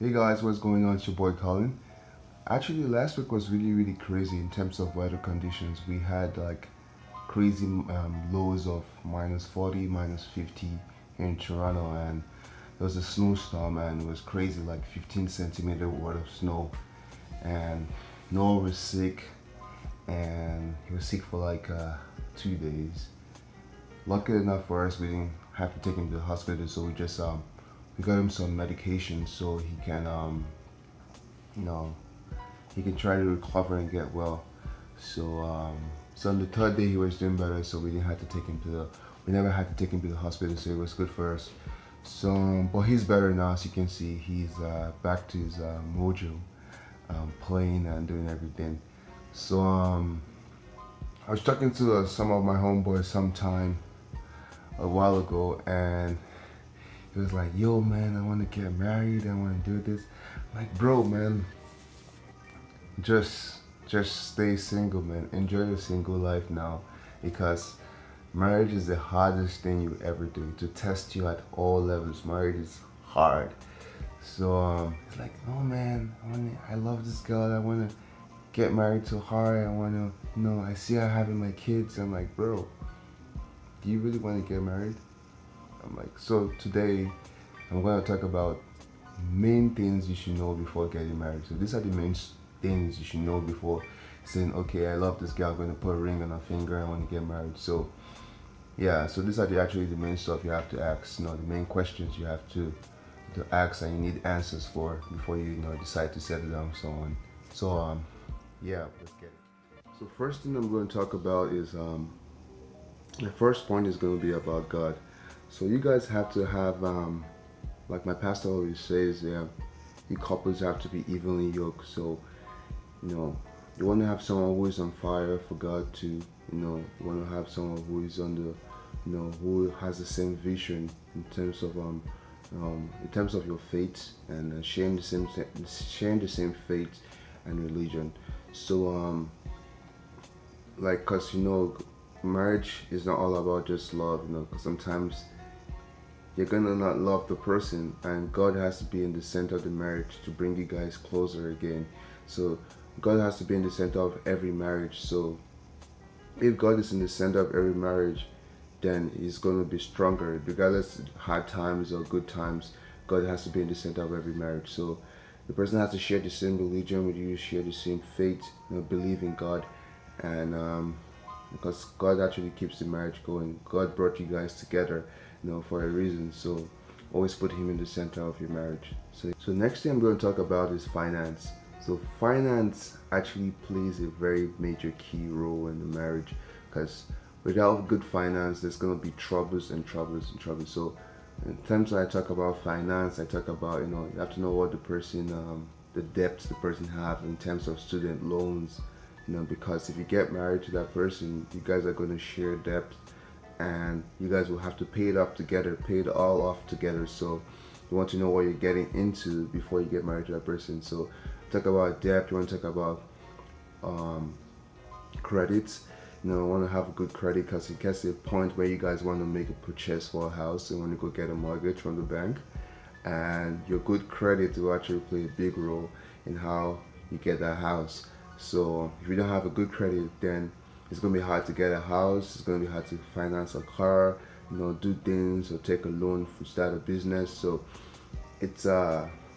Hey guys, what's going on? It's your boy Colin. Actually, last week was really crazy in terms of weather conditions. We had like crazy lows of minus 40, minus 50 here in Toronto, and there was a snowstorm, and it was crazy, like 15 centimeter worth of snow. And Noah was sick, and he was sick for like 2 days. Luckily enough for us, we didn't have to take him to the hospital, so we got him some medication so he can you know he can try to recover and get well. So on the third day he was doing better, so we never had to take him to the hospital, so it was good for us. But he's better now, as you can see. He's back to his mojo, playing and doing everything. I was talking to some of my homeboys sometime a while ago, and he was like, "Yo, man, I want to get married. I want to do this." I'm like, bro, man, just just stay single, man. Enjoy your single life now, because marriage is the hardest thing you ever do. To test you at all levels, marriage is hard. He's like, "No, man, I love this girl. I wanna get married to her. I wanna, I see her having my kids." I'm like, "Bro, do you really want to get married?" I'm like, so today I'm gonna talk about main things you should know before getting married. So these are the main things you should know before saying, "Okay, I love this girl. I'm going to put a ring on her finger. I want to get married." So yeah, so these are actually the main stuff you have to ask. The main questions you have to ask, and you need answers for before you decide to settle down. So on. Yeah, let's get it. So first thing I'm going to talk about is the first point is going to be about God. So you guys have to have like my pastor always says, yeah, you couples have to be evenly yoked. So you know you want to have someone who is on fire for God to, you want to have someone who is on the, who has the same vision in terms of your faith, and sharing the same faith and religion. So like, cause marriage is not all about just love. Cause sometimes you're gonna not love the person, and God has to be in the center of the marriage to bring you guys closer again. So God has to be in the center of every marriage. So if God is in the center of every marriage, then it's gonna be stronger regardless of hard times or good times. God has to be in the center of every marriage. So the person has to share the same religion with you, share the same faith, believe in God, and because God actually keeps the marriage going. God brought you guys together, for a reason. So always put Him in the center of your marriage. So next thing I'm going to talk about is finance. So finance actually plays a very major key role in the marriage, because without good finance, there's going to be troubles and troubles and troubles. So in terms I talk about finance, I talk about, you have to know what the person, the debts the person have in terms of student loans, because if you get married to that person, you guys are going to share debt, and you guys will have to pay it up together, pay it all off together. So you want to know what you're getting into before you get married to that person. So talk about debt, you want to talk about um, credit. You want to have a good credit, because it gets to a point where you guys want to make a purchase for a house and want to go get a mortgage from the bank, and your good credit will actually play a big role in how you get that house. So if you don't have a good credit, then it's gonna be hard to get a house. It's gonna be hard to finance a car, do things or take a loan to start a business. So it's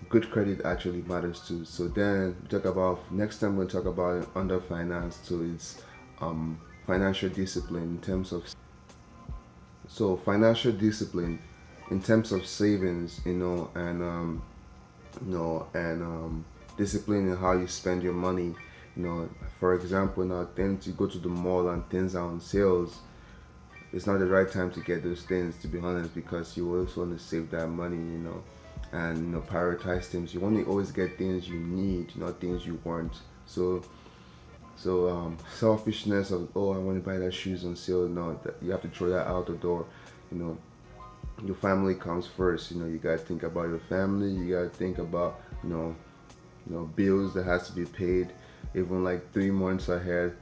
good credit actually matters too. So then we talk about next time we'll talk about under finance. So it's financial discipline in terms of financial discipline in terms of savings, and discipline in how you spend your money. For example, now things you go to the mall and things are on sales, it's not the right time to get those things, to be honest, because you also want to save that money, and prioritize things. You want to always get things you need, not things you want. Selfishness of, oh, I want to buy that shoes on sale, no, that you have to throw that out the door. you know your family comes first. You gotta think about your family. You gotta think about bills that has to be paid, even like 3 months ahead.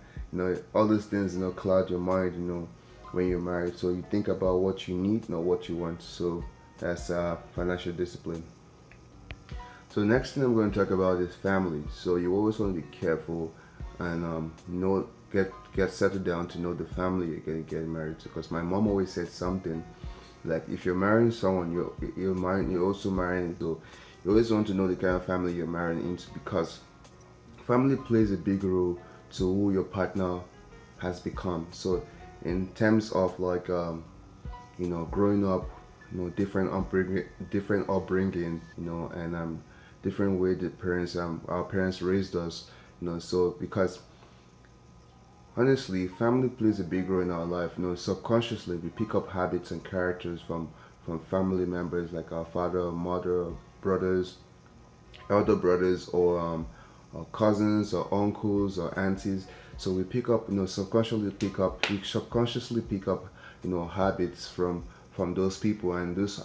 All these things cloud your mind. When you're married, so you think about what you need, not what you want. So that's financial discipline. So next thing I'm going to talk about is family. So you always want to be careful and know get settled down to know the family you're going to get married to. Because my mom always said something like if you're marrying someone, you're also marrying. So you always want to know the kind of family you're marrying into because family plays a big role to who your partner has become. So in terms of like growing up, different upbringing, and different way the parents our parents raised us, so because honestly family plays a big role in our life. Subconsciously we pick up habits and characters from family members like our father, mother, brothers, elder brothers, or cousins or uncles or aunties. So we pick up, we subconsciously pick up, habits from those people, and those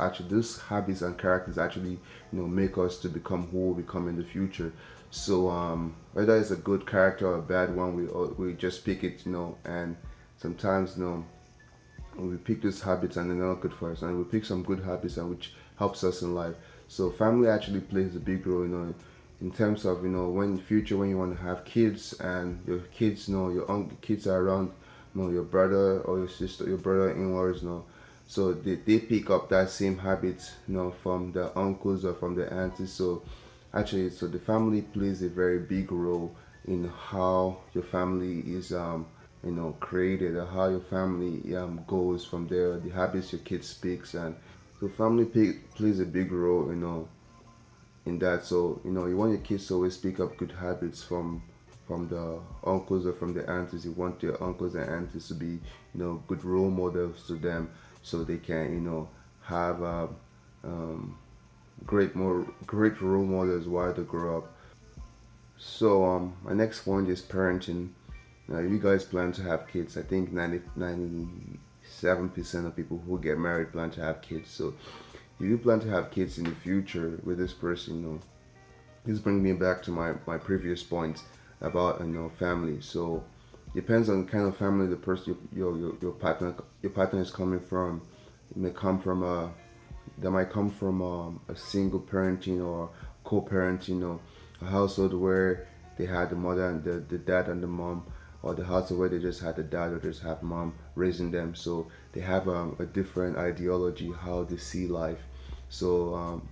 habits and characters actually, make us to become who we become in the future. So whether it's a good character or a bad one, we just pick it, and sometimes, we pick these habits and they're not good for us, and we pick some good habits and which helps us in life. So family actually plays a big role, in terms of when in the future when you want to have kids and your kids, your kids are around, your brother or your sister, your brother-in-laws, so they pick up that same habits, from the uncles or from the aunties. So actually, so the family plays a very big role in how your family is created, or how your family goes from there, the habits your kid speaks. And so family plays a big role, in that. So you want your kids to always pick up good habits from the uncles or from the aunties. You want your uncles and aunties to be, good role models to them, so they can, have um, great role models while they grow up. So my next point is parenting. Now, if you guys plan to have kids, I think 97% of people who get married plan to have kids. So if you plan to have kids in the future with this person, this brings me back to my previous point about family. So depends on the kind of family the person your partner is coming from. It may come from a They might come from a single parenting or co-parenting, a household where they had the mother and the dad and the mom, or the household where they just had the dad or just have mom raising them. So they have a different ideology how they see life. So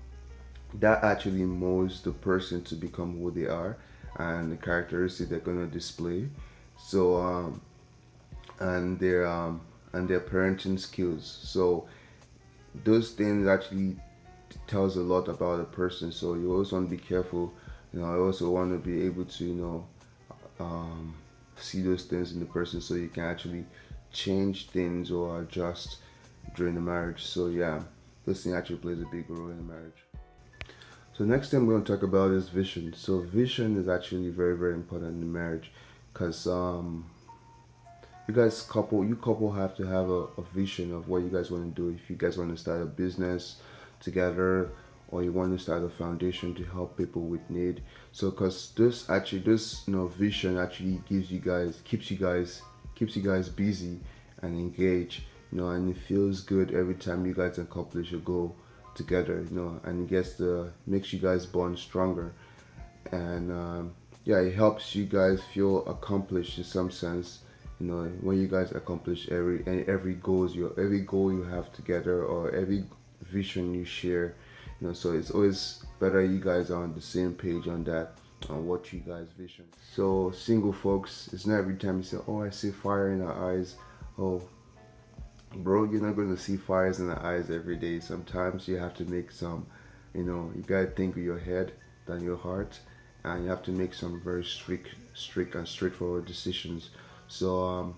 that actually molds the person to become who they are and the characteristics they're gonna display. So and their parenting skills. So those things actually tells a lot about a person. So you always want to be careful. I also want to be able to um, see those things in the person, so you can actually change things or adjust during the marriage. So yeah, this thing actually plays a big role in the marriage. So next thing I'm going to talk about is vision. So vision is actually very very important in marriage, because you couple have to have a vision of what you guys want to do. If you guys want to start a business together, or you want to start a foundation to help people with need. So because this vision actually keeps you guys busy and engaged, and it feels good every time you guys accomplish a goal together, and it makes you guys bond stronger. And yeah, it helps you guys feel accomplished in some sense, when you guys accomplish every goal you have together, or every vision you share. So it's always better you guys are on the same page on that, on what you guys vision. So single folks, it's not every time you say, oh, I see fire in the eyes. Oh, bro, you're not going to see fires in the eyes every day. Sometimes you have to make some, you gotta think with your head than your heart, and you have to make some very strict and straightforward decisions. So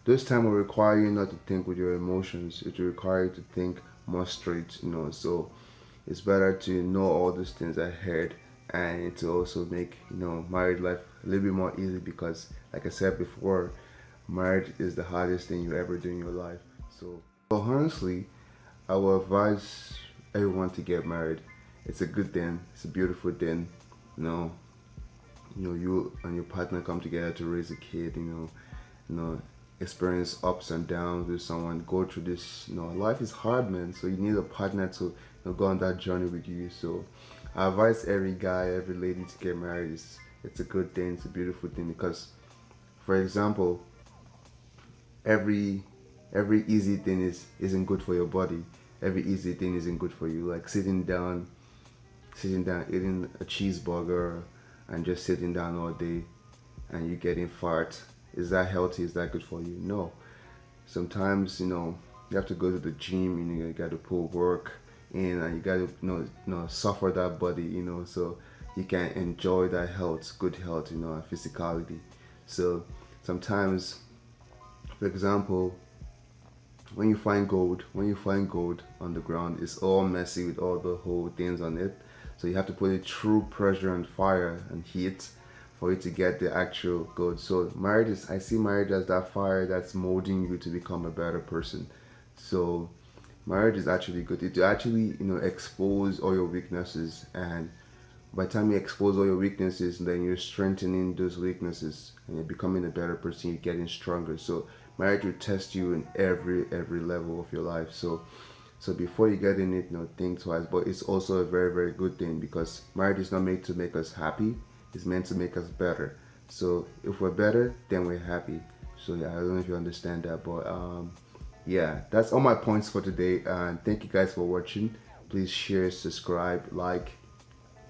this time will require you not to think with your emotions. It will require you to think more straight. So it's better to know all these things ahead, and to also make married life a little bit more easy, because like I said before, marriage is the hardest thing you ever do in your life. So honestly, I will advise everyone to get married. It's a good thing. It's a beautiful thing. You know, you and your partner come together to raise a kid. You know, experience ups and downs with someone, go through this. Life is hard, man. So you need a partner to go on that journey with you. So I advise every guy, every lady to get married. It's a good thing. It's a beautiful thing because, for example, every every easy thing isn't good for your body. Every easy thing isn't good for you. Like sitting down eating a cheeseburger and just sitting down all day and you getting fat. Is that healthy? Is that good for you? No. Sometimes you have to go to the gym. You got to put work in, and you got to suffer that body. So you can enjoy that health, good health. And physicality. So sometimes, for example, when you find gold on the ground, it's all messy with all the whole things on it. So you have to put it through pressure and fire and heat for you to get the actual gold. So I see marriage as that fire that's molding you to become a better person. So marriage is actually good. It actually expose all your weaknesses, and by the time you expose all your weaknesses, then you're strengthening those weaknesses and you're becoming a better person. You're getting stronger. So marriage will test you in every level of your life. So before you get in it, think twice. But it's also a very, very good thing because marriage is not made to make us happy. It's meant to make us better. So if we're better, then we're happy. So yeah, I don't know if you understand that, but yeah, that's all my points for today. And thank you guys for watching. Please share, subscribe, like,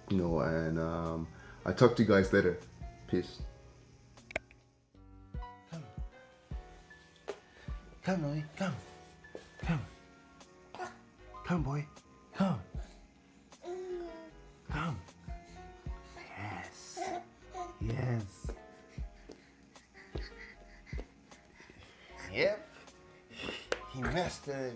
and I'll talk to you guys later. Peace. Come, boy, come. Come. Come, boy. Come. Come. Yes. Yes. Yep. He messed it.